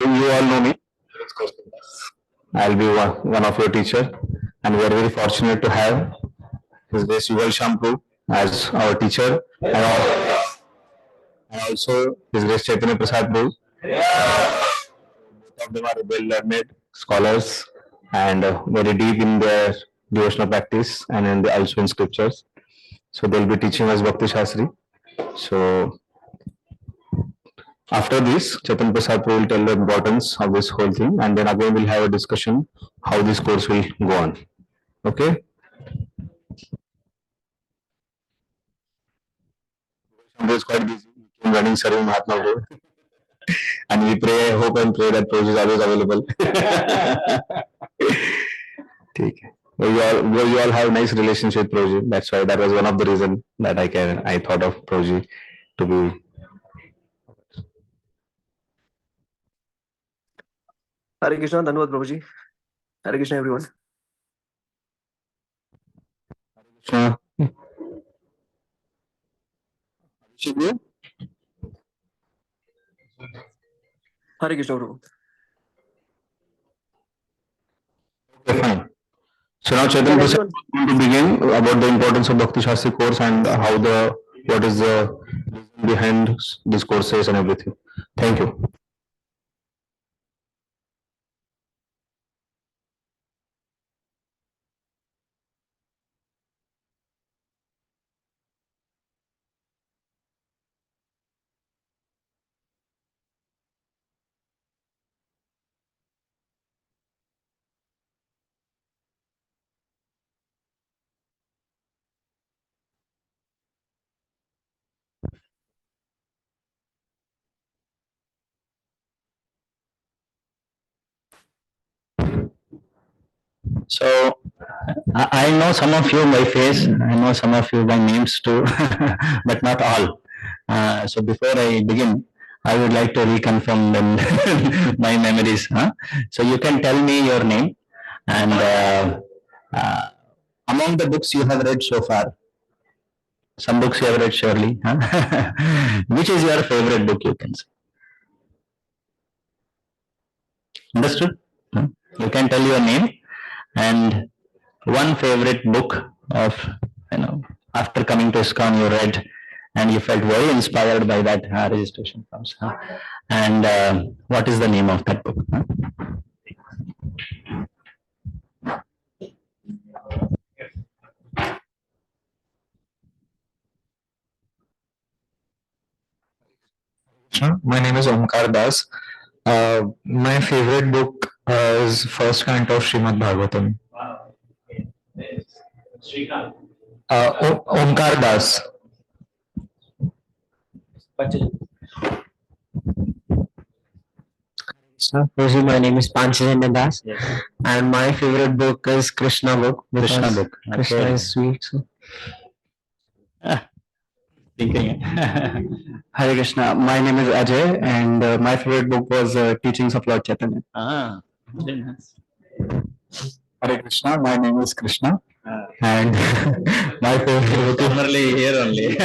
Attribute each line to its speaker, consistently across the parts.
Speaker 1: You all know me. I'll be one of your teacher, and we are very fortunate to have His Grace Yuval Shampoo as our teacher, and also His Grace Chaitanya Prasad Prabhu. Both of them are well learned scholars and very deep in their devotional practice and also in scriptures. So they'll be teaching us Bhakti Shastri. So after this, Chetan Prasad will tell the importance of this whole thing, and then again we'll have a discussion how this course will go on. Okay? Shambu is quite busy. He came running serving Mahatma Road. And we pray, hope and pray that Proj is always available. ठीक है. You all have nice relationship with Proji. That's why that was one of the reason that I thought of Proji to be.
Speaker 2: Hare Krishna, Dhanwad Prabhuji. Hare Krishna, everyone.
Speaker 1: Krishna.
Speaker 2: Hare Krishna, Prabhu.
Speaker 1: Okay, fine. So now Chetan Prasad is going to begin about the importance of Bhakti Shastri course and what is the reason behind these courses and everything. Thank you.
Speaker 3: So I know some of you by face, I know some of you by names too, but not all. So before I begin, I would like to reconfirm them my memories. Huh? So you can tell me your name and among the books you have read so far. Some books you have read surely. Huh? Which is your favorite book, you can say? Understood? You can tell your name and one favorite book of, after coming to ISKCON you read and you felt very inspired by that registration forms. And what is the name of that book?
Speaker 1: My name is Omkar Das. My favorite book is first canto of Srimad Bhagavatam. Omkar Das.
Speaker 4: My name is Panchajanya Das, and my favorite book is Krishna book.
Speaker 3: Krishna book.
Speaker 4: Krishna is sweet. So.
Speaker 3: Thinking.
Speaker 4: Hare Krishna. My name is Ajay, and my favorite book was Teachings of Lord Chaitanya.
Speaker 3: Very nice.
Speaker 1: Hare Krishna. My name is Krishna. And my favorite book
Speaker 3: Formerly here only.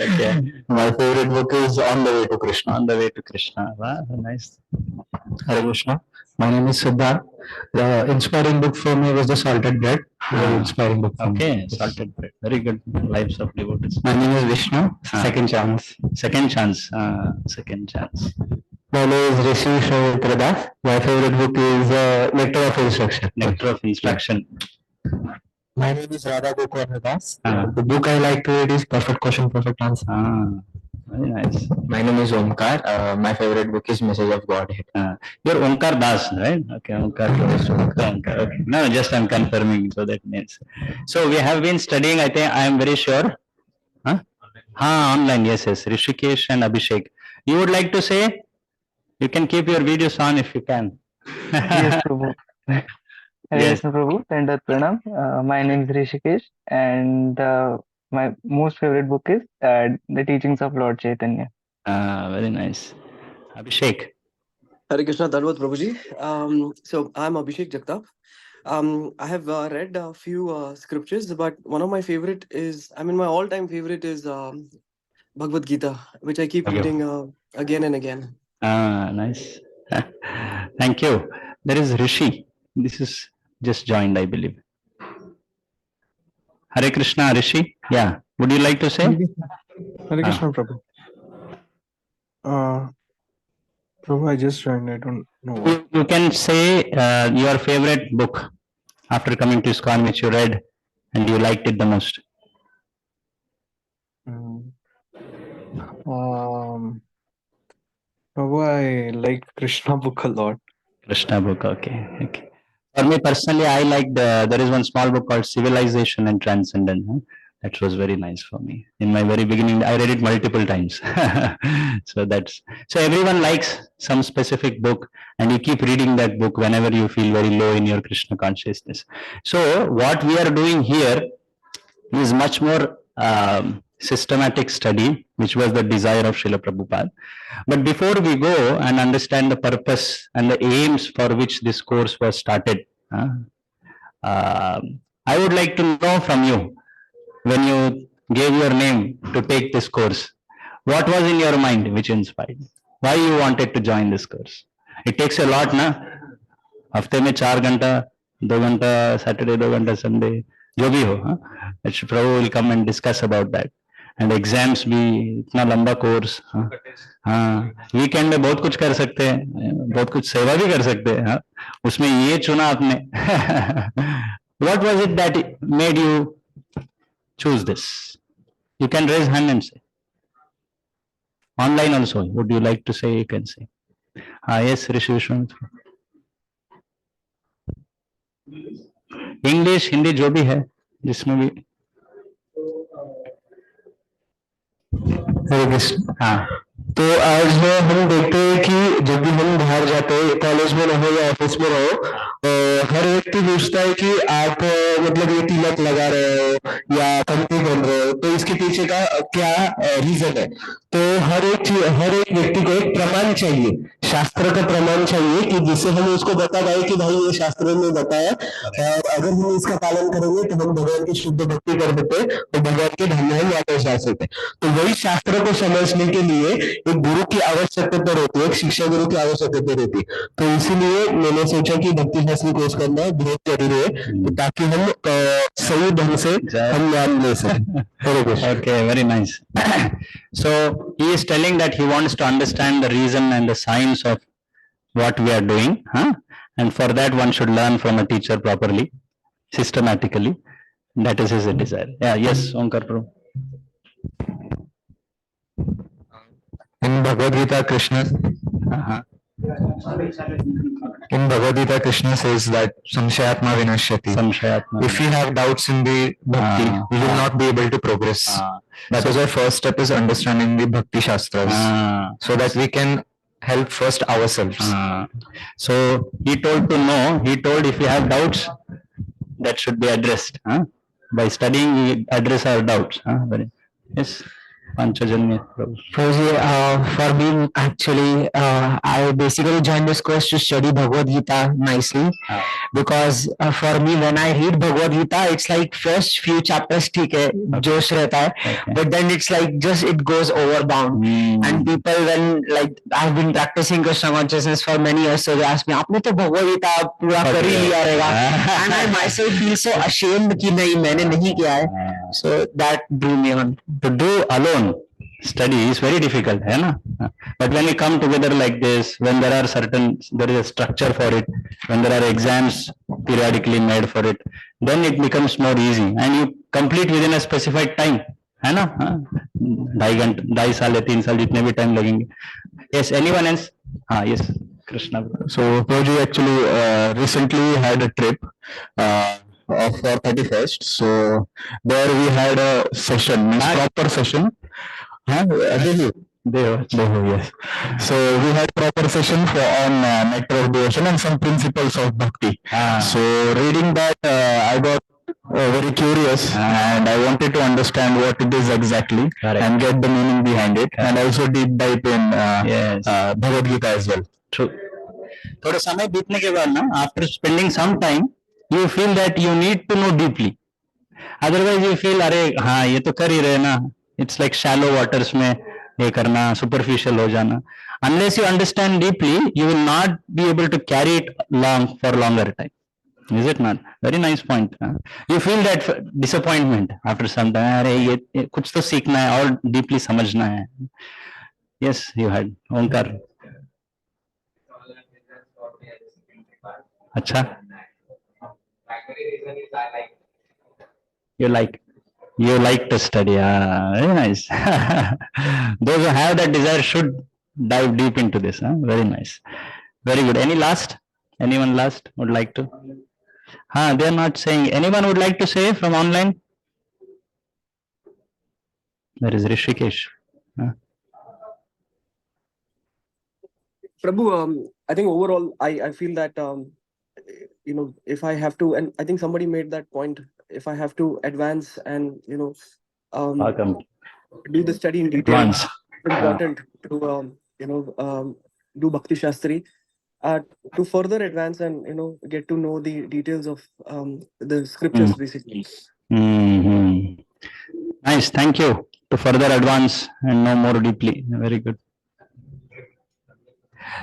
Speaker 3: Okay.
Speaker 1: My favorite book is On the Way to Krishna.
Speaker 3: On the Way to Krishna. Wow, nice.
Speaker 1: Hare Krishna. My name is Siddharth. The inspiring book for me was The Salted Bread. Very inspiring book.
Speaker 3: Okay, Salted Bread. Very good. Lives of Devotees.
Speaker 4: My name is Vishnu. Second Chance.
Speaker 3: Second Chance. Second Chance.
Speaker 4: My name is Rishi Shradas. My favorite book is Nectar of Instruction.
Speaker 3: Nectar of Instruction.
Speaker 4: My name is Radha Gopal Das. The book I like to read is Perfect Question, Perfect Answer.
Speaker 3: Very nice.
Speaker 4: My name is Omkar. My favorite book is Message of Godhead.
Speaker 3: You're Omkar Das, right? Okay, Omkar. Okay. No, just I'm confirming, so that means. So we have been studying, I think, I am very sure. Online, yes. Rishikesh and Abhishek. You would like to say? You can keep your videos on if you can.
Speaker 5: Yes, Prabhu. Yes, Prabhu. Tender Pranam. My name is Rishikesh, and my most favorite book is The Teachings of Lord Chaitanya.
Speaker 3: Very nice. Abhishek.
Speaker 2: Hare Krishna, Dhanwad Prabhuji. So I'm Abhishek Jagtap. I have read a few scriptures, but one of my favorite is, my all-time favorite is Bhagavad Gita, which I keep reading again and again.
Speaker 3: Ah, nice. Thank you. There is Rishi. This is just joined, I believe. Hare Krishna, Rishi. Yeah. Would you like to say?
Speaker 6: Hare Krishna, Prabhu. Prabhu, I just joined. I don't know what.
Speaker 3: You can say your favorite book after coming to ISKCON which you read and you liked it the most.
Speaker 6: Prabhu, I like Krishna book a lot.
Speaker 3: Krishna book, okay. Okay. For me personally, I liked there is one small book called Civilization and Transcendence. Huh? That was very nice for me. In my very beginning, I read it multiple times. So everyone likes some specific book, and you keep reading that book whenever you feel very low in your Krishna consciousness. So what we are doing here is much more systematic study, which was the desire of Srila Prabhupada. But before we go and understand the purpose and the aims for which this course was started, I would like to know from you, when you gave your name to take this course, what was in your mind which inspired? Why you wanted to join this course? It takes a lot, na? हफ्ते में 4 घंटा 2 घंटा Saturday 2 घंटा Sunday जो भी हो, Prabhu will come and discuss about that and exams भी इतना लंबा कोर्स. हाँ, वीकेंड में बहुत कुछ कर सकते हैं, बहुत कुछ सेवा भी कर सकते हैं. हाँ, उसमें ये चुना आपने. What was it that made you choose this? You can raise hand and say. Online also, would you like to say? You can say. Yes, Rishi Vishwanath. English Hindi जो भी है जिसमें भी.
Speaker 4: हरे कृष्ण.
Speaker 3: हाँ,
Speaker 4: तो आज हम देखते हैं कि जब भी हम बाहर जाते हैं, कॉलेज में रहो या ऑफिस में रहो, हर व्यक्ति पूछता है कि आप मतलब ये तिलक लगा रहे हो या कंठी बन रहे हो, तो इसके पीछे का क्या रीजन है. तो हर एक व्यक्ति को एक प्रमाण चाहिए, शास्त्र का प्रमाण चाहिए कि जिससे हम उसको बता पाए कि भाई ये शास्त्र ने बताया, और अगर हम इसका पालन करेंगे तो हम भगवान की शुद्ध भक्ति कर देते हैं और भगवान के धाम में हम वापस जा सकते हैं. तो वही शास्त्र को समझने के लिए एक गुरु की आवश्यकता रहती है, एक शिक्षा गुरु की आवश्यकता रहती है. तो इसीलिए मैंने सोचा कि भक्ति शास्त्री कोर्स करना बहुत जरूरी है, ताकि हम सही ढंग से हम ज्ञान ले सकें.
Speaker 3: okay, very nice. So he is telling that he wants to understand the reason and the science of what we are doing, huh? And for that one should learn from a teacher properly, systematically. That is his desire. Yeah, yes, Onkar Prabhu.
Speaker 4: In Bhagavad Gita, Krishna says that samshayatma vinashyati.
Speaker 3: Samshayatma.
Speaker 4: If we have doubts in the bhakti, we will not be able to progress. That is our first step, is understanding the bhakti shastras, so that we can help first ourselves.
Speaker 3: So he told to know. He told if we have doubts, that should be addressed. By studying, we address our doubts. Yes. Panchajanya Prabhu.
Speaker 4: For me, actually, I basically joined this course to study Bhagavad Gita nicely, because for me, when I read Bhagavad Gita, it's like first few chapters ठीक है, जोश रहता है, but then it's like just it goes overbound. And people, when like I've been practicing Krishna consciousness for many years, so they ask me, आपने तो Bhagavad Gita पूरा कर ही लिया रहेगा, and I myself feel so ashamed कि नहीं मैंने नहीं किया है. So that drew me on.
Speaker 3: To do alone study is very difficult, है ना? But when we come together like this, when there is a structure for it, when there are exams periodically made for it, then it becomes more easy, and you complete within a specified time, है ना? 2.5 साल या 3 साल जितने भी time लगेंगे. Yes, anyone else? Yes, Krishna.
Speaker 1: So Prabhuji actually recently had a trip for 31st. So there we had a session, means proper session. Yes. So we had proper session on nectar of devotion and some principles of bhakti. So reading that, I got very curious, and I wanted to understand what it is exactly.
Speaker 3: Correct.
Speaker 1: And get the meaning behind it, and also deep dive in Bhagavad Gita as well.
Speaker 3: True. थोड़ा समय बीतने के बाद ना, after spending some time, you feel that you need to know deeply. Otherwise you feel अरे हाँ ये तो कर ही रहे ना, it's like shallow waters में ये करना, superficial हो जाना. Unless you understand deeply, you will not be able to carry it long for longer time. Is it not? Very nice point. You feel that disappointment after some time. अरे ये कुछ तो सीखना है और deeply समझना है. Yes, you had ओंकार. अच्छा. You like to study. Very nice. Those who have that desire should dive deep into this. Very nice. Very good. Any last? Anyone last would like to? They are not saying. Anyone would like to say from online? There is Rishikesh.
Speaker 2: Prabhu, I think overall, I feel that, if I have to, and I think somebody made that point, if I have to advance and,
Speaker 3: Welcome.
Speaker 2: do the study in detail,
Speaker 3: Advance.
Speaker 2: it's important to, do Bhakti Shastri, to further advance and, get to know the details of the scriptures, basically.
Speaker 3: Mhm. Nice. Thank you. To further advance and know more deeply. Very good.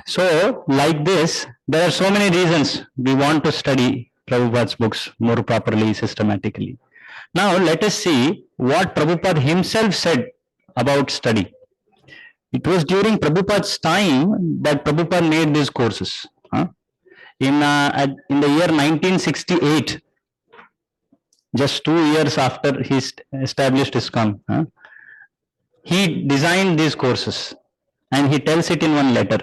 Speaker 3: So, like this, there are so many reasons we want to study Prabhupada's books more properly, systematically. Now, let us see what Prabhupada himself said about study. It was during Prabhupada's time that Prabhupada made these courses. In the year 1968, just 2 years after he established ISKCON, he designed these courses. And he tells it in one letter.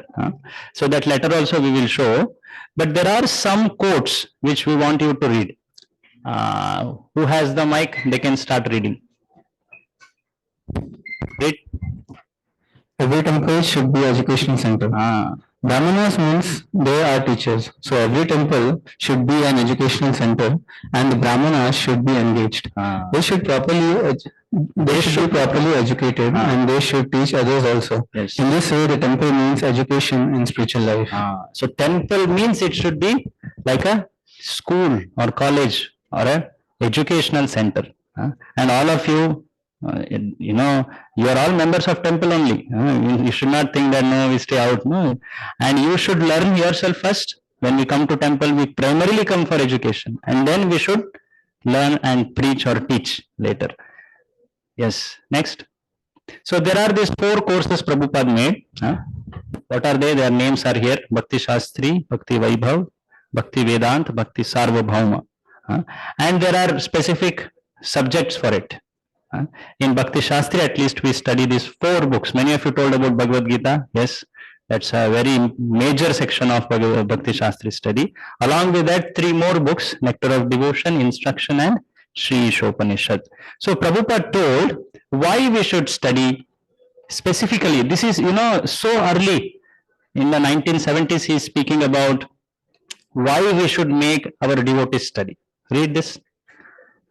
Speaker 3: So that letter also we will show. But there are some quotes which we want you to read. Who has the mic? They can start reading. Read.
Speaker 1: Every temple should be educational center. Brahmanas means they are teachers. So every temple should be an educational center, and the Brahmanas should be engaged. They should be properly educated, and they should teach others also.
Speaker 3: Yes.
Speaker 1: In this way, the temple means education in spiritual life.
Speaker 3: So temple means it should be like a school or college or a educational center. And all of you, you are all members of temple only. You should not think that no, we stay out. No, and you should learn yourself first. When we come to temple, we primarily come for education, and then we should learn and preach or teach later. Yes. Next. So there are these 4 courses Prabhupada made. What are they? Their names are here: Bhakti Shastri, Bhakti Vaibhav, Bhakti Vedant, Bhakti Sarvabhauma. And there are specific subjects for it. In Bhakti Shastri, at least we study these 4 books. Many of you told about Bhagavad Gita. Yes, that's a very major section of Bhakti Shastri study. Along with that, 3 more books: Nectar of Devotion, Instruction, and Sri Ishopanishad. So Prabhupada told why we should study specifically. This is, so early. In the 1970s, he is speaking about why we should make our devotees study. Read this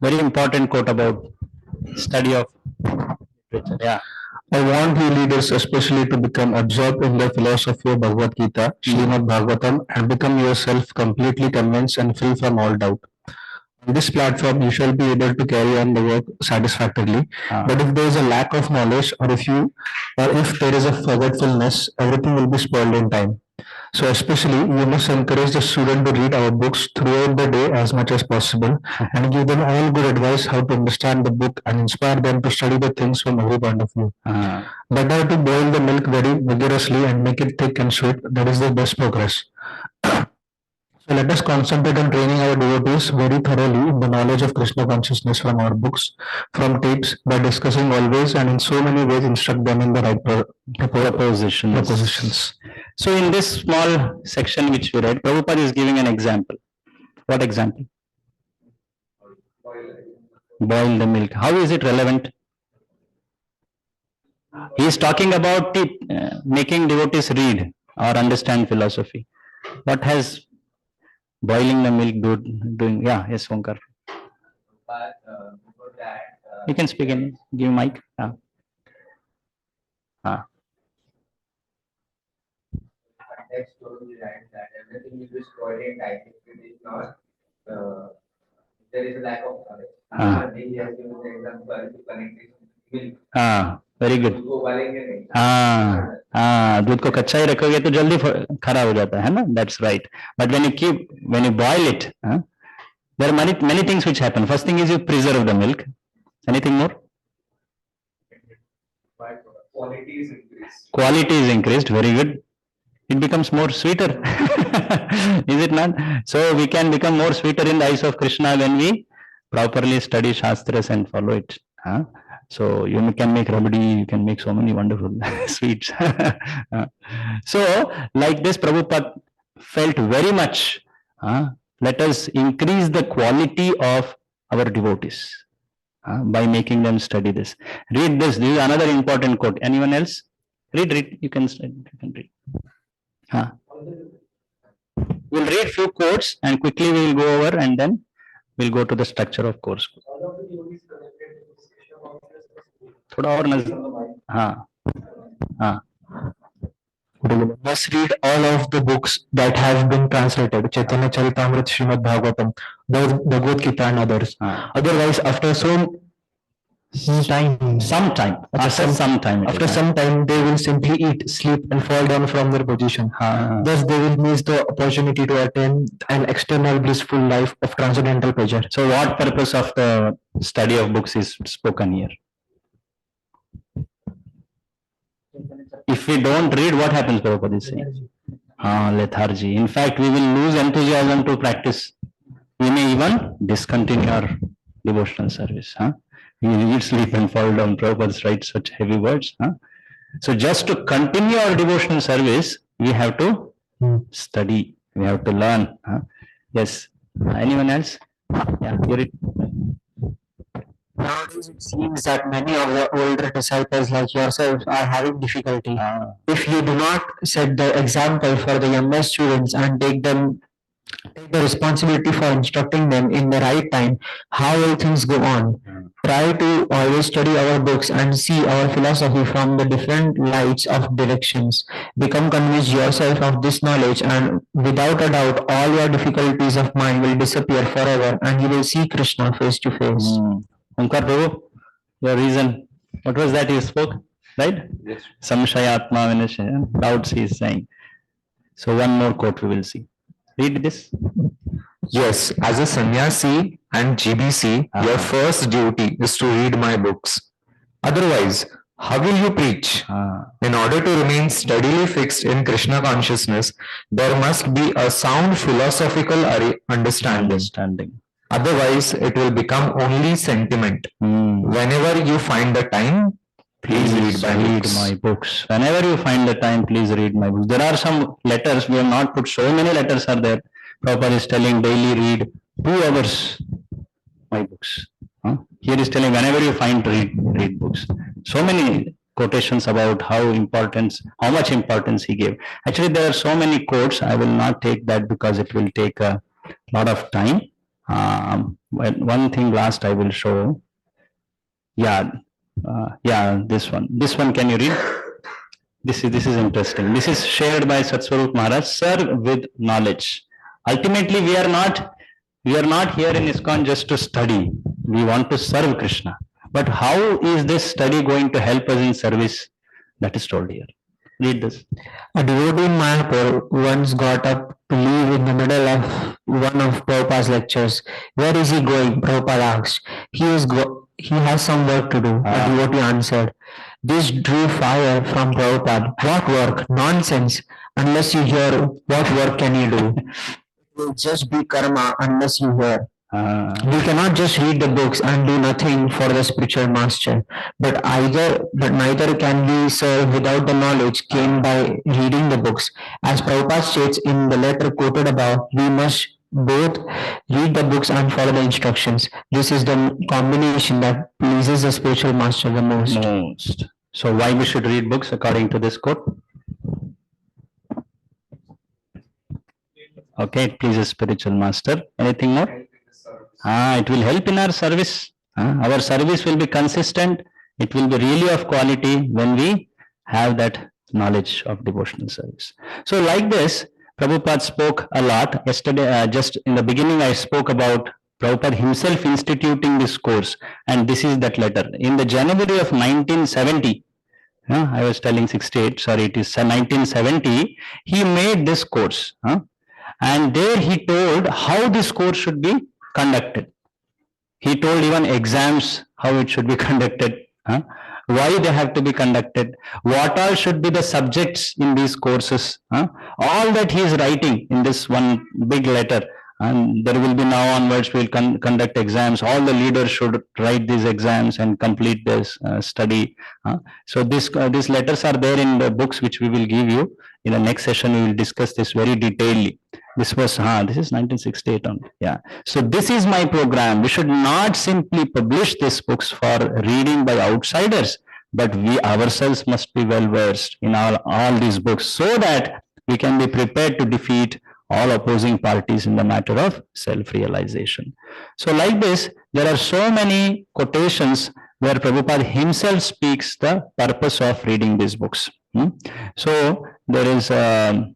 Speaker 3: very important quote about study of literature. Yeah.
Speaker 1: I want you leaders especially to become absorbed in the philosophy of Bhagavad Gita, Srimad Bhagavatam, and become yourself completely convinced and free from all doubt. On this platform, you shall be able to carry on the work satisfactorily. But if there is a lack of knowledge, or if there is a forgetfulness, everything will be spoiled in time. So especially, we must encourage the student to read our books throughout the day as much as possible, and give them all good advice how to understand the book and inspire them to study the things from every point of view. Better to boil the milk very vigorously and make it thick and sweet. That is the best progress. So let us concentrate on training our devotees very thoroughly in the knowledge of Krishna consciousness from our books, from tapes, by discussing always and in so many ways instruct them in the right propositions.
Speaker 3: So in this small section which we read, Prabhupada is giving an example. What example? Boil the milk. How is it relevant? He is talking about making devotees read or understand philosophy. What has boiling the milk doing? Yeah, yes, Onkar. You can speak in, give mic.
Speaker 7: Context told me that everything will be spoiled in time if it is not, there is a lack of knowledge. He has given the example to connect it with milk.
Speaker 3: Very good. हाँ, दूध को कच्चा ही रखोगे तो जल्दी खराब हो जाता है ना, that's right. But when you boil it, there are many things which happen. First thing is you preserve the milk. Anything more?
Speaker 7: Quality is increased.
Speaker 3: Quality is increased. Very good. It becomes more sweeter. Is it not? So we can become more sweeter in the eyes of Krishna when we properly study Shastras and follow it. So you can make rabdi, you can make so many wonderful sweets. So like this, Prabhupada felt very much, let us increase the quality of our devotees by making them study this. Read this. This is another important quote. Anyone else? Read. You can read. We'll read few quotes and quickly we will go over and then we'll go to the structure of course. थोड़ा और नजर, हाँ.
Speaker 4: Must read all of the books that have been translated, Chaitanya Charitamrita, Srimad Bhagavatam, Bhagavad Gita and others. Otherwise, after after some time, they will simply eat, sleep and fall down from their position. Thus, they will miss the opportunity to attain an external blissful life of transcendental pleasure.
Speaker 3: So what purpose of the study of books is spoken here? If we don't read, what happens, Prabhupada is saying? Lethargy. In fact, we will lose enthusiasm to practice. We may even discontinue our devotional service. We will sleep and fall down. Prabhupada writes such heavy words. So just to continue our devotional service, we have to study. We have to learn. Yes. Anyone else? Yeah, you read.
Speaker 4: Nowadays, it seems that many of the older disciples like yourself are having difficulty. If you do not set the example for the younger students and take the responsibility for instructing them in the right time, how will things go on? Try to always study our books and see our philosophy from the different lights of directions. Become convinced yourself of this knowledge, and without a doubt, all your difficulties of mind will disappear forever, and you will see Krishna face to face.
Speaker 3: Omkar Prabhu, your reason, what was that you spoke, right?
Speaker 1: Yes.
Speaker 3: Samshayatma Vinashaya, doubts he is saying. So one more quote we will see. Read this.
Speaker 8: Yes, as a sannyasi and GBC, your first duty is to read my books. Otherwise, how will you preach? In order to remain steadily fixed in Krishna consciousness, there must be a sound philosophical understanding. Otherwise, it will become only sentiment. Whenever you find the time, please read my books.
Speaker 3: Whenever you find the time, please read my books. There are some letters, we have not put, so many letters are there. Prabhupada is telling daily read 2 hours my books. Here is telling whenever you find read books. So many quotations about how much importance he gave. Actually, there are so many quotes. I will not take that because it will take a lot of time. One thing last I will show. Yeah, this one. This one, can you read? This is interesting. This is shared by Satswarup Maharaj. Serve with knowledge. Ultimately, we are not here in ISKCON just to study. We want to serve Krishna. But how is this study going to help us in service? That is told here. Read this.
Speaker 4: A devotee in Mayapur once got up to leave in the middle of one of Prabhupada's lectures. Where is he going? Prabhupada asked. He has some work to do. A devotee answered. This drew fire from Prabhupada. What work? Nonsense. Unless you hear, what work can you do? It will just be karma unless you hear. You cannot just read the books and do nothing for the spiritual master, but neither can we serve without the knowledge gained by reading the books. As Prabhupada states in the letter quoted above, we must both read the books and follow the instructions. This is the combination that pleases the spiritual master the most.
Speaker 3: So why we should read books according to this quote? Okay, it pleases spiritual master. Anything more? It will help in our service. Our service will be consistent. It will be really of quality when we have that knowledge of devotional service. So like this, Prabhupada spoke a lot. Yesterday, just in the beginning, I spoke about Prabhupada himself instituting this course. And this is that letter. In the January of 1970, I was telling 68, sorry, it is 1970. He made this course, and there he told how this course should be conducted. He told even exams how it should be conducted, why they have to be conducted, what all should be the subjects in these courses. All that he is writing in this one big letter. And there will be now onwards, we will conduct exams. All the leaders should write these exams and complete this study. So these letters are there in the books which we will give you. In the next session, we will discuss this very detailedly. This was, this is 1968 only. Yeah. So this is my program. We should not simply publish these books for reading by outsiders, but we ourselves must be well versed in all these books so that we can be prepared to defeat all opposing parties in the matter of self-realization. So like this, there are so many quotations where Prabhupada himself speaks the purpose of reading these books. So there is a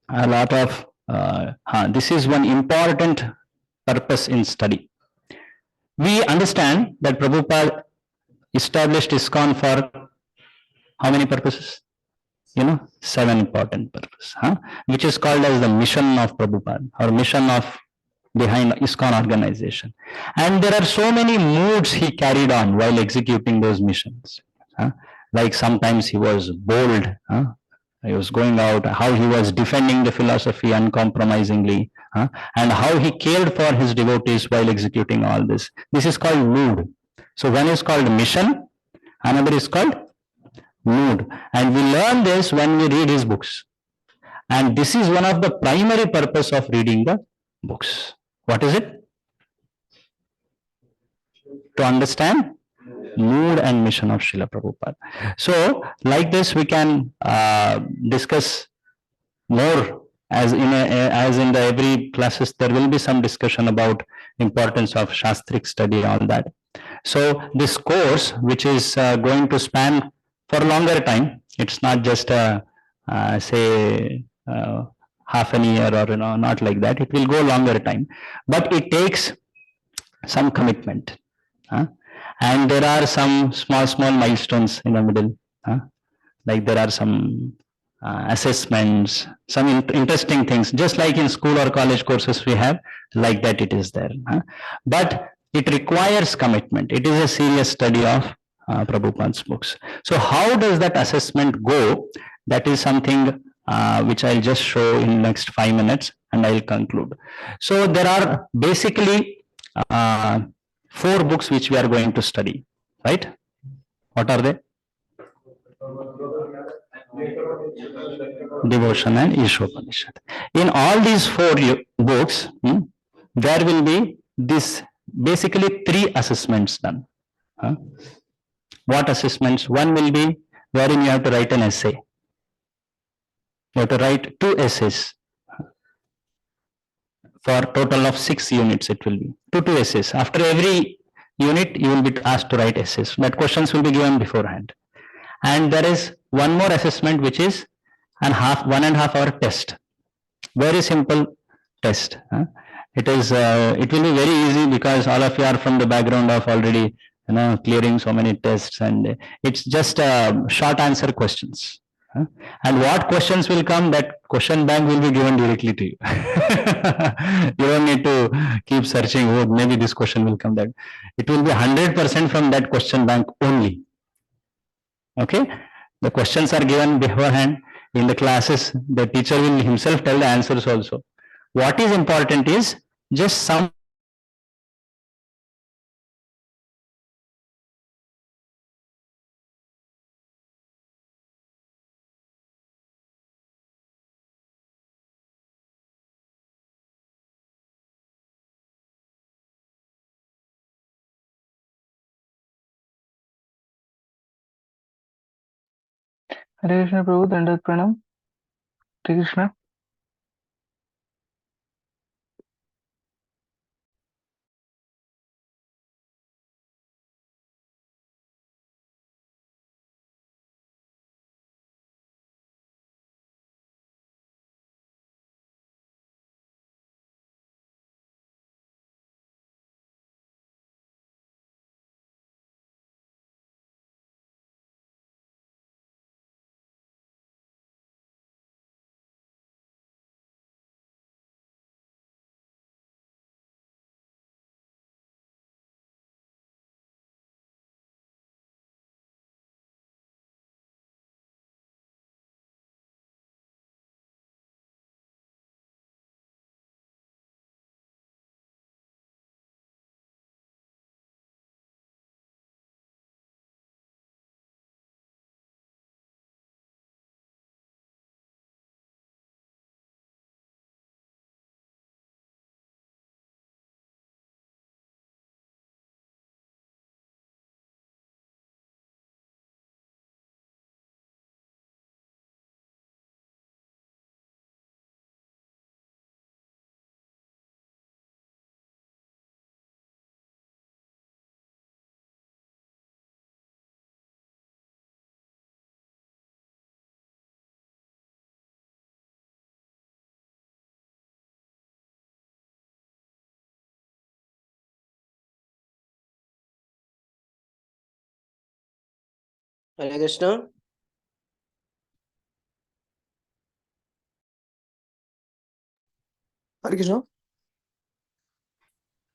Speaker 3: lot of, this is one important purpose in study. We understand that Prabhupada established ISKCON for how many purposes? 7 important purposes, which is called as the mission of Prabhupada or mission of behind ISKCON organization. And there are so many moods he carried on while executing those missions. Like sometimes he was bold, he was going out, how he was defending the philosophy uncompromisingly, and how he cared for his devotees while executing all this. This is called mood. So one is called mission, another is called mood. And we learn this when we read his books. And this is one of the primary purpose of reading the books. What is it? To understand mood and mission of Srila Prabhupada. So, like this, we can discuss more as in the every classes. There will be some discussion about importance of Shastric study, all that. So, this course, which is going to span for longer time, it's not just say half an year or not like that. It will go longer time, but it takes some commitment. And there are some small milestones in the middle. Like there are some assessments, some interesting things, just like in school or college courses we have, like that it is there. But it requires commitment. It is a serious study of Prabhupada's books. So how does that assessment go? That is something which I'll just show in next 5 minutes and I'll conclude. So there are basically 4 books which we are going to study, right? What are they? Devotion and Ishopanishad. In all these 4 books, there will be this basically 3 assessments done. What assessments? One will be wherein you have to write an essay. You have to write 2 essays. For total of 6 units, it will be 2 essays. After every unit, you will be asked to write essays. That questions will be given beforehand. And there is one more assessment, which is 1.5 hour test. Very simple test. It is. It will be very easy because all of you are from the background of already, clearing so many tests, and it's just short answer questions. And what questions will come, that question bank will be given directly to you. You don't need to keep searching, oh, maybe this question will come, that. It will be 100% from that question bank only. Okay? The questions are given beforehand. In the classes, the teacher will himself tell the answers also. What is important is just some
Speaker 5: Hare Krishna Prabhu, Dandat Pranam. Hare Krishna.
Speaker 9: Hare Krishna.
Speaker 2: Hare Krishna.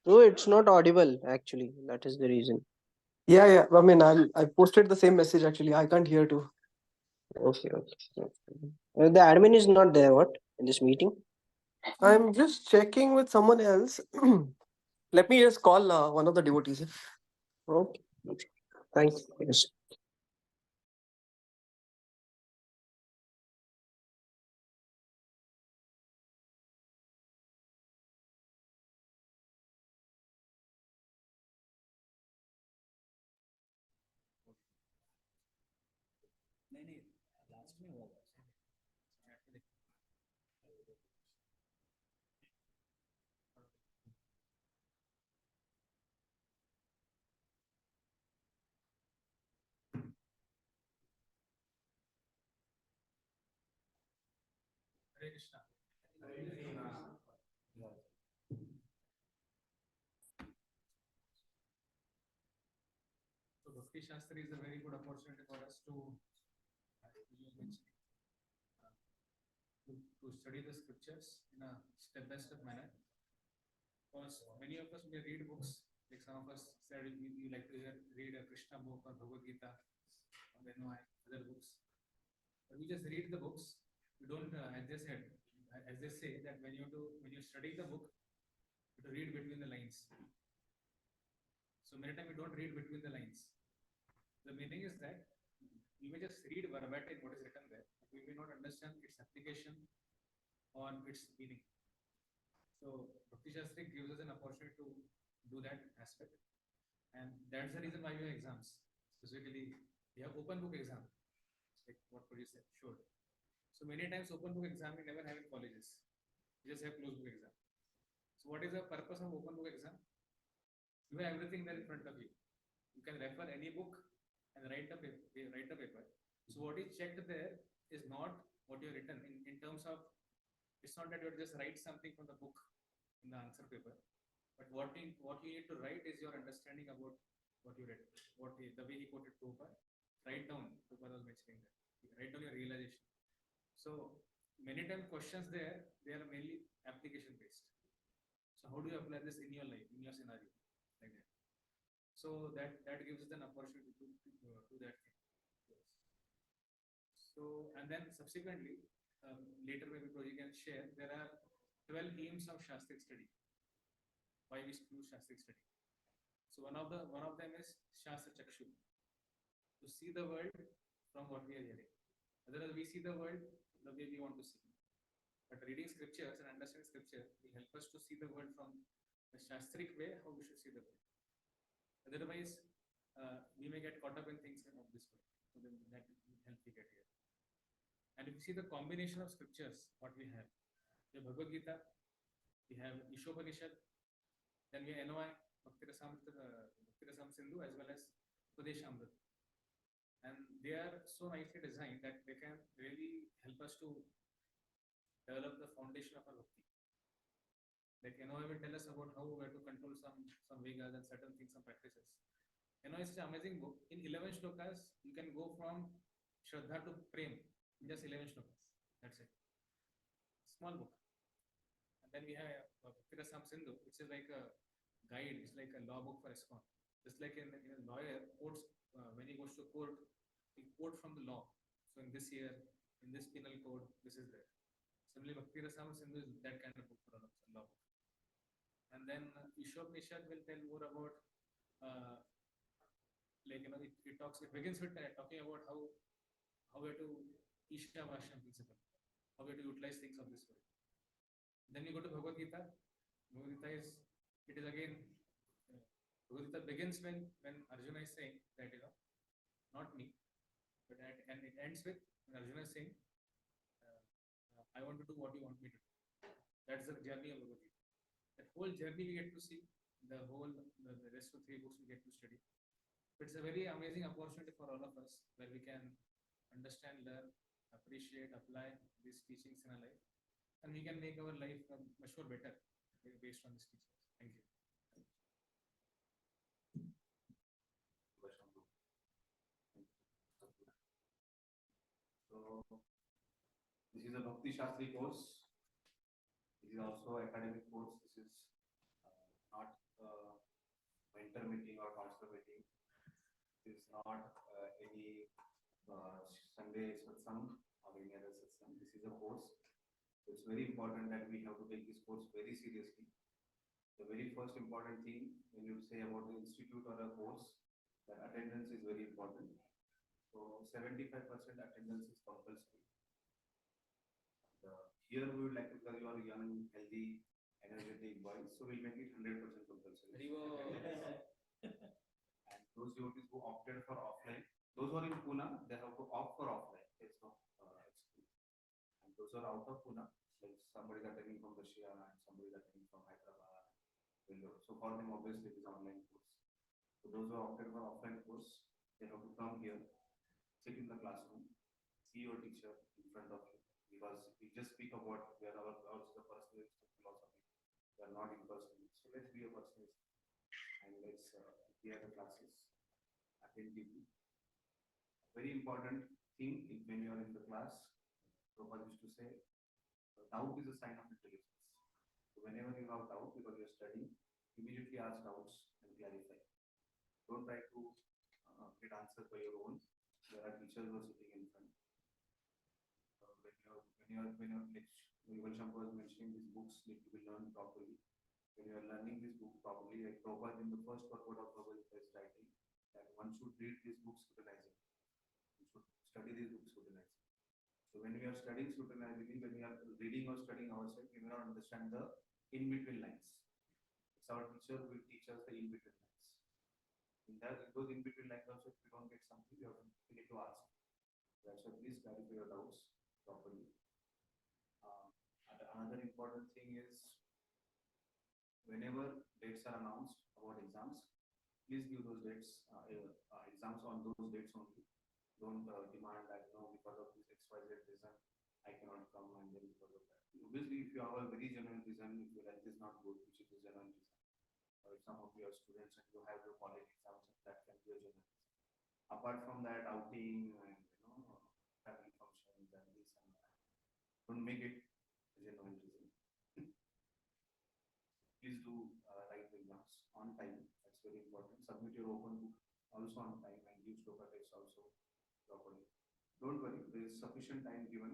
Speaker 9: No, it's not audible actually. That is the reason.
Speaker 2: Yeah. I mean, I posted the same message actually. I can't hear too.
Speaker 9: Okay. The admin is not there, what? In this meeting?
Speaker 2: I'm just checking with someone else. Let me just call one of the devotees.
Speaker 9: Okay. Thanks. Yes.
Speaker 10: So Bhakti Shastri is a very good opportunity for us to, to study the scriptures in a step-by-step manner. Because many of us may read books, like some of us said we like to read a Krishna book or Bhagavad Gita, or other books. But we just read the books. We don't, as they said, as they say that when you study the book, you have to read between the lines. So many times we don't read between the lines. The meaning is that we may just read verbatim what is written there, but we may not understand its application or its meaning. So Bhakti Shastri gives us an opportunity to do that aspect, and that's the reason why we have exams. Specifically, we have open book exam, like what Praji said, sure. So many times open book exam we never have in colleges. We just have closed book exam. So what is the purpose of open book exam? You have everything there in front of you. You can refer any book and write a paper. So what is checked there is not what you have written in terms of, it's not that you just write something from the book in the answer paper, but what you need to write is your understanding about what you read, the way he quoted Prabhupada. Write down, Prabhupada was mentioning that. Write down your realization. So many times questions there, they are mainly application based. So how do you apply this in your life, in your scenario, like that? So that gives us an opportunity to do that thing. Yes. So and then subsequently, later maybe Proji can share, there are 12 aims of Shastric study. Why we do Shastric study? So one of them is Shastra Chakshu, to see the world from what we are hearing. Otherwise, we see the world the way we want to see. But reading scriptures and understanding scripture will help us to see the world from the Shastric way, how we should see the world. Otherwise, we may get caught up in things of this way. So then that will help you get here. And if you see the combination of scriptures, what we have Bhagavad Gita, we have Ishopanishad, then we have NOI, Bhakti Rasam Sindhu, as well as Upadeshamrita. And they are so nicely designed that they can really help us to develop the foundation of our bhakti. Like NOI will tell us about how where to control some vegas and certain things, some practices. NOI is an amazing book. In 11 shlokas, you can go from Shraddha to Prem in just 11 shlokas. That's it. Small book. And then we have Bhakti Rasam Sindhu, which is like a guide, it's like a law book for ISKCON. Just like in a lawyer quotes, when he goes to court, he quote from the law. So in this year, in this penal code, this is there. Similarly, Bhakti Rasam Sindhu is that kind of book for a law book. And then Ishopanishad will tell more about, it begins with talking about how we have to Isha Vashan principle, how we have to utilize things of this world. Then we go to Bhagavad Gita. Bhagavad Gita is again, Bhagavad Gita begins when Arjuna is saying that, not me, but and it ends with when Arjuna is saying, I want to do what you want me to do. That's the journey of Bhagavad Gita. That whole journey we get to see, the rest of 3 books we get to study. It's a very amazing opportunity for all of us, where we can understand, learn, appreciate, apply these teachings in our life, and we can make our life much more better based on these teachings. Thank you. this is a Bhakti Shastri course. This is also academic course. This is not mentor meeting or counselor meeting. This is not any Sunday satsang or any other satsang. This is a course. So it's very important that we have to take this course very seriously. The very first important thing when you say about the institute or a course, that attendance is very important. So 75% attendance is compulsory. Here we would like to tell you are young, healthy, energetic boys, so we'll make it 100% compulsory. And those devotees who opted for offline, those who are in Pune, they have to opt for offline. It's not exclusive. And those who are out of Pune, like somebody is attending from Russia and somebody is attending from Hyderabad, so for them obviously it is online course. So those who are opted for offline course, they have to come here, sit in the classroom, see your teacher in front of you. Because we just speak about where our the personalist philosophy, we are not in personalist. So let's be a personalist and let's hear the classes attentively. Very important thing when you are in the class, Prabhupada used to say, doubt is a sign of intelligence. So whenever you have doubt because you are studying, immediately ask doubts and clarify. Don't try to get answers by your own. There are teachers who are sitting in front. When Shankar was mentioning these books need to be learned properly. When you are learning this book properly, like Prabhupada in the first purport of Prabhupada is writing that one should read these books scrutinizing. You should study these books scrutinizing. So when we are studying scrutinizingly, when we are reading or studying ourselves, we may not understand the in-between lines. It's our teacher who will teach us the in-between lines. In those in-between lines also, if we don't get something, we need to ask. That's why please clarify your doubts properly. Another important thing is whenever dates are announced about exams, please give those dates, exams on those dates only. Don't demand that, because of this XYZ reason, I cannot come and then because of that. Obviously, if you have a very genuine reason, if your health is not good, which is a genuine reason, or if some of your students and you have your college exams, that can be a genuine reason. Apart from that, outing and family functions and this and that, don't make it a genuine reason. Please do write the exams on time. That's very important. Submit your open book also on time and give sloka text also properly. Don't worry, there is sufficient time given.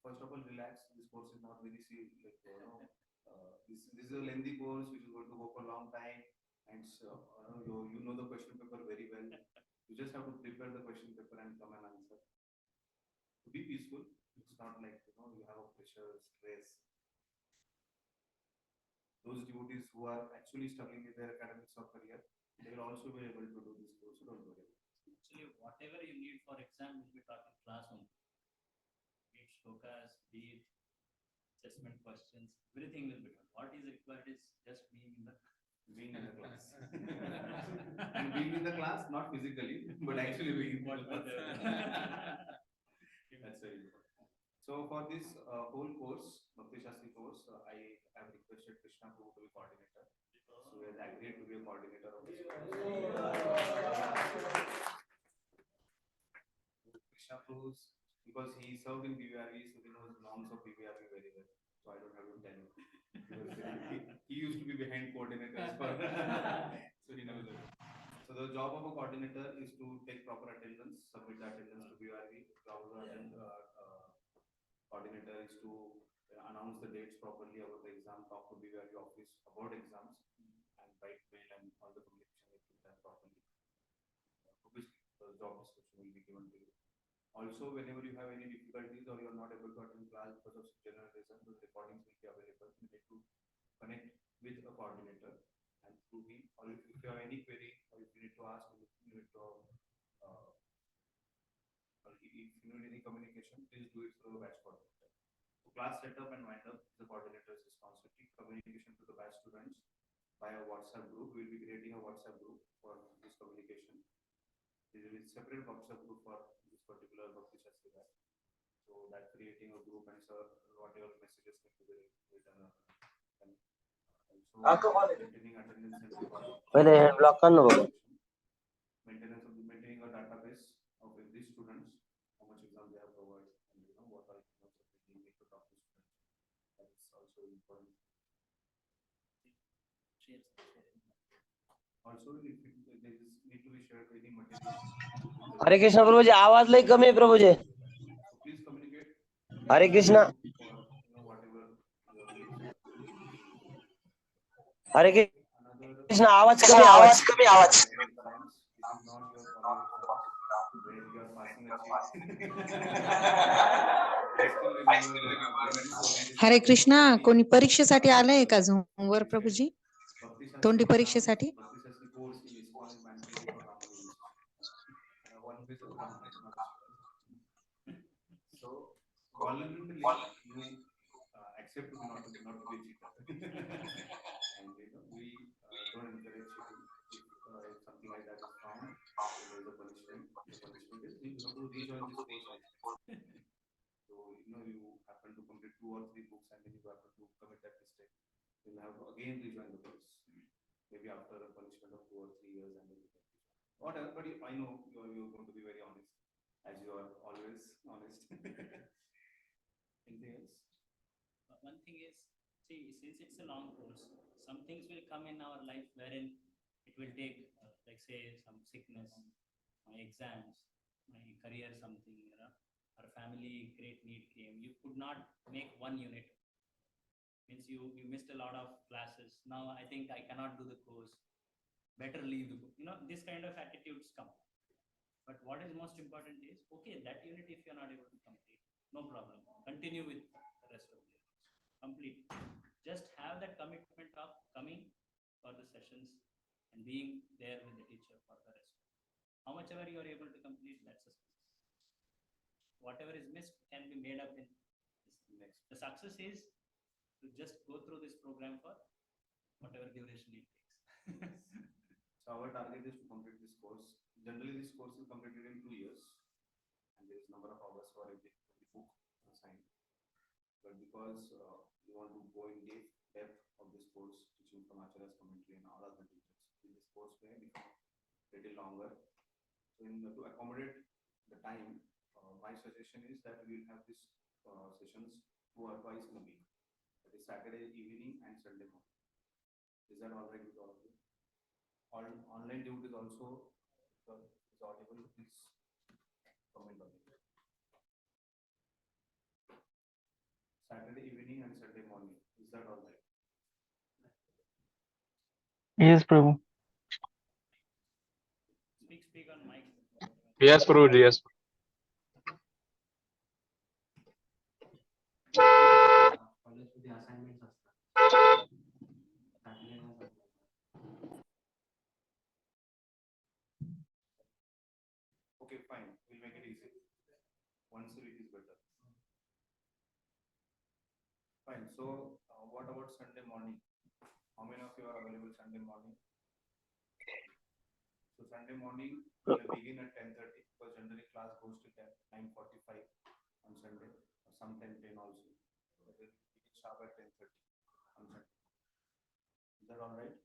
Speaker 10: First of all, relax. This course is not very serious. This is a lengthy course which is going to go for a long time, and so, you know the question paper very well. You just have to prepare the question paper and come and answer. Be peaceful. It's not like you have a pressure, stress. Those devotees who are actually struggling with their academics or career, they will also be able to do this course. So don't worry.
Speaker 11: Actually, whatever you need for exam will be taught in class only. Be it shlokas, be it assessment questions, everything will be taught. What is required is just being in the
Speaker 10: class. And being in the class, not physically, but actually being in the class. That's very important. So for this whole course, Bhakti Shastri course, I have requested Krishna Prabhu to be coordinator. So he has agreed to be a coordinator of this course. Krishna Prabhu, because he served in BVRV, so he knows norms of BVRV very well. So I don't have to tell him. He used to be behind coordinators for so he knows it. So the job of a coordinator is to take proper attendance, submit the attendance to BVRV. Job of the coordinator is to announce the dates properly about the exam, talk to BVRV office about exams, and write mail and all the communication will be done properly. Obviously, the job description will be given to you. Also, whenever you have any difficulties or you are not able to attend class because of general reason, those recordings will be available. You need to connect with a coordinator and through him, or if you have any query or if you need to ask, you need to if you need any communication, please do it through a batch coordinator. So class setup and wind up is the coordinator's responsibility. Communication to the batch students by a WhatsApp group. We will be creating a WhatsApp group for this communication. There is a separate WhatsApp group for this particular Bhakti Shastri batch. So that creating a group and whatever messages need to be written and also maintaining attendance and maintaining a database of these students, how much exam they have provided. so important. Also, if there is need to be shared any materials.
Speaker 9: हरे कृष्ण प्रभु जी आवाज लई कमी है प्रभु जी
Speaker 10: So please communicate.
Speaker 9: Hare Krishna
Speaker 10: For whatever your needs.
Speaker 9: Hare
Speaker 10: Another
Speaker 9: Krishna आवाज कमी आवाज
Speaker 10: exams. This is not your college exams where you are passing a cheat. I still remember when this was in this
Speaker 12: हरे कृष्णा कोणी परीक्षेसाठी आलंय का झूम वर प्रभूजी तोंडी परीक्षेसाठी
Speaker 10: Bhakti Shastri course in ISKCON is mandatory for Brahmana University. One piece of Brahmana is not required. So voluntarily you accept to be not to be a cheater. And we don't encourage cheating. If something like that is found, there is a punishment. The punishment is you have to rejoin this course next time. So you happen to complete 2 or 3 books and then you happen to commit that mistake. You'll have to again rejoin the course. Maybe after a punishment of 2 or 3 years and then you can rejoin. Whatever, but I know you're going to be very honest, as you are always honest. Anything else?
Speaker 11: One thing is, see, since it's a long course, some things will come in our life wherein it will take, like say, some sickness, my exams, my career, something, our family great need came. You could not make one unit. Means you missed a lot of classes. Now I think I cannot do the course. Better leave the book. This kind of attitudes come. But what is most important is, okay, that unit if you're not able to complete, no problem. Continue with the rest of the units. Complete. Just have that commitment of coming for the sessions and being there with the teacher for the rest. How much ever you are able to complete, that's a success. Whatever is missed can be made up in this next. The success is to just go through this program for whatever duration it takes.
Speaker 10: So our target is to complete this course. Generally, this course is completed in 2 years, and there is number of hours for every book assigned. But because we want to go in depth of this course, teaching from Acharya's commentary and all other teachers, this course may become little longer. So, to accommodate the time, my suggestion is that we will have these sessions 2 or twice in a week. That is Saturday evening and Sunday morning. Is that all right with all of you? Online due is also is audible. Please comment on it. Saturday evening and Sunday morning. Is that all right?
Speaker 5: Yes, Prabhu.
Speaker 11: Speak on mic.
Speaker 6: Yes, Prabhuji, yes.
Speaker 7: कॉलेजमध्ये assignments असतात
Speaker 10: Okay, fine. We'll make it easy. Once a week is better. Fine. So, what about Sunday morning? How many of you are available Sunday morning? So Sunday morning we'll begin at 10:30 because generally class goes to 9:45 on Sunday, or sometime 10 also. So we'll begin sharp at 10:30 on Sunday. Is that all right?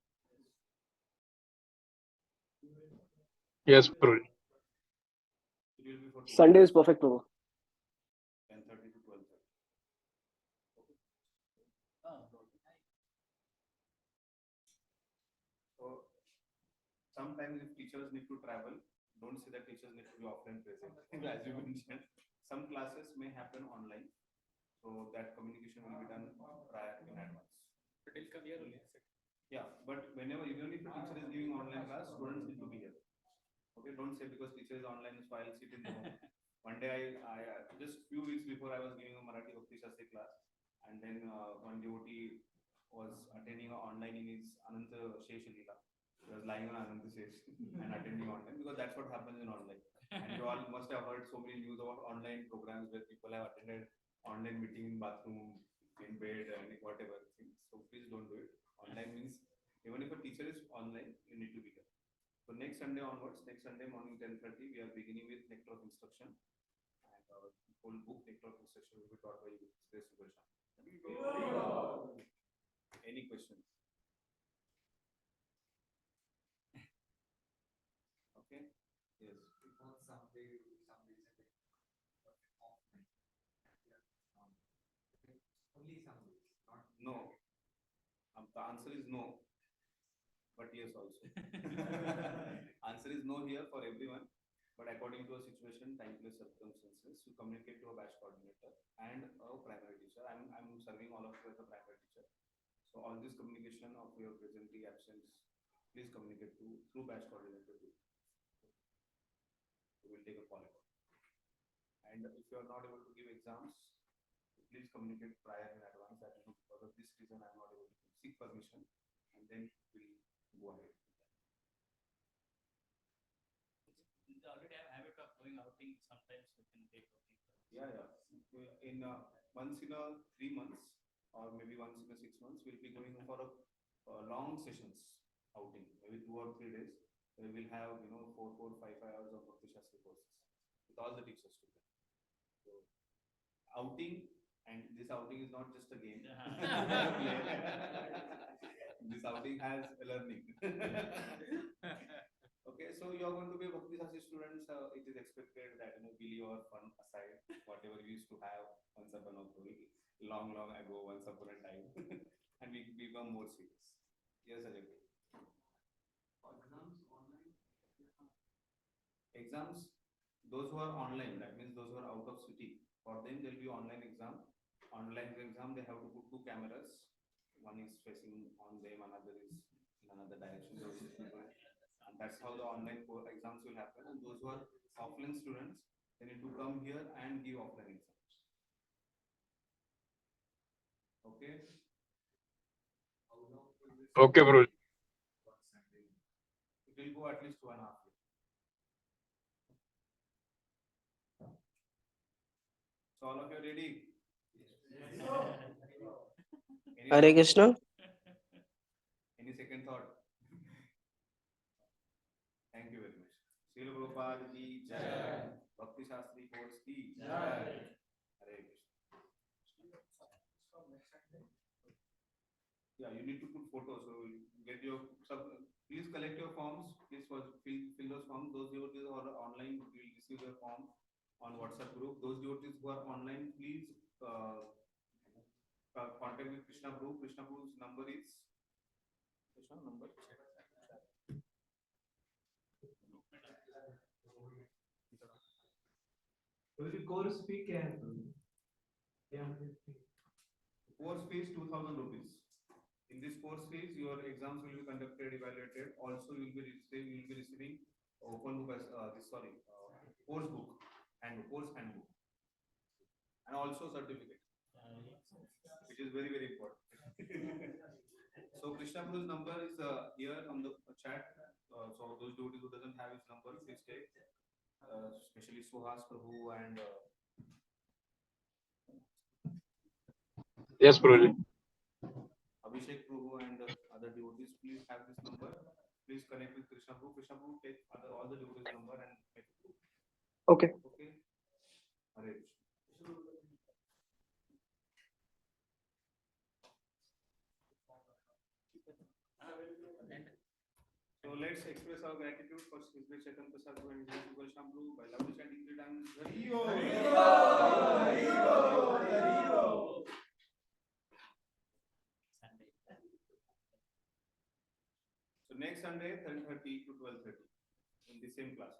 Speaker 6: Yes, Prabhuji.
Speaker 10: It will be for
Speaker 2: Sunday is perfect, Prabhu.
Speaker 10: 10:30 to 12:30. Okay. So sometimes if teachers need to travel, don't say that teachers need to be offline present. As you mentioned, some classes may happen online, so that communication will be done prior in advance. But they'll come here only. Yeah, but whenever, even if the teacher is giving online class, students need to be here. Okay, don't say because teacher is online, so I'll sit in the home. One day, I just few weeks before I was giving a Marathi Bhakti Shastri class, and then one devotee was attending online in his Ananta Shesh Leela. He was lying on Ananta Shesh and attending online because that's what happens in online. And you all must have heard so many news about online programs where people have attended online meeting in bathroom, in bed, and whatever things. So please don't do it. Online means even if a teacher is online, you need to be here. So next Sunday onwards, next Sunday morning 10:30, we are beginning with Nectar of Instruction, and the whole book Nectar of Instruction will be taught by Sri Sudarshan. Any questions? Okay. Yes.
Speaker 7: because someday some reason only some days.
Speaker 10: No. The answer is no. But yes also. Answer is no here for everyone. But according to a situation, time, place, circumstances, you communicate to a batch coordinator and a primary teacher. I'm serving all of you as a primary teacher. So all this communication of your presently absence, please communicate through batch coordinator too. We will take a call. And if you are not able to give exams, please communicate prior in advance that because of this reason I am not able to seek permission, and then we'll go ahead.
Speaker 11: You already have habit of going outing. Sometimes you can take outing.
Speaker 10: Yeah. In once in a 3 months or maybe once in a 6 months, we'll be going for a long sessions outing, maybe 2 or 3 days. We will have 4, 5 hours of Bhakti Shastri courses with all the teachers together. So outing, and this outing is not just a game. This outing has a learning. Okay, so you are going to be Bhakti Shastri students. It is expected that leave your fun aside, whatever you used to have once upon a long ago, once upon a time, and we become more serious. Yes, Ajay. Exams online. Exams, those who are online, that means those who are out of city, for them there will be online exam. Online exam, they have to put 2 cameras. One is facing on them, another is in another direction. And that's how the online exams will happen. And those who are offline students, they need to come here and give offline exams. Okay.
Speaker 6: Okay, bro.
Speaker 10: It will go at least 2.5 years. So all of you are ready? Yes.
Speaker 9: Hare Krishna.
Speaker 10: Any second thought? Thank you very much. Srila Prabhupada ki jai. Bhakti Shastri course ki jai. Hare Krishna. Yeah, you need to put photos. So get your please collect your forms. Please fill those forms. Those devotees who are online will receive their form on WhatsApp group. Those devotees who are online, please contact with Krishna Prabhu. Krishna Prabhu's number is Krishna number.
Speaker 7: Course fee can.
Speaker 10: Course fees 2,000 rupees. In this course fees, your exams will be conducted, evaluated. Also, you will be receiving open book as course book and course handbook, and also certificate, which is very important. So Krishna Prabhu's number is here on the chat. So those devotees who doesn't have his number, please take. Especially Suhas Prabhu and
Speaker 6: Yes, Prabhuji.
Speaker 10: Abhishek Prabhu and other devotees, please have this number. Please connect with Krishna Prabhu. Krishna Prabhu take all the devotees number and make it.
Speaker 2: Okay.
Speaker 10: Okay. Hare Krishna. So let's express our gratitude for His Grace Chaitanya Prasad and His Grace Gopal Shambhu by loudly chanting 3 times. Hari Om. Hari Om. Hari Om. So next Sunday, 10:30 to 12:30 in the same class.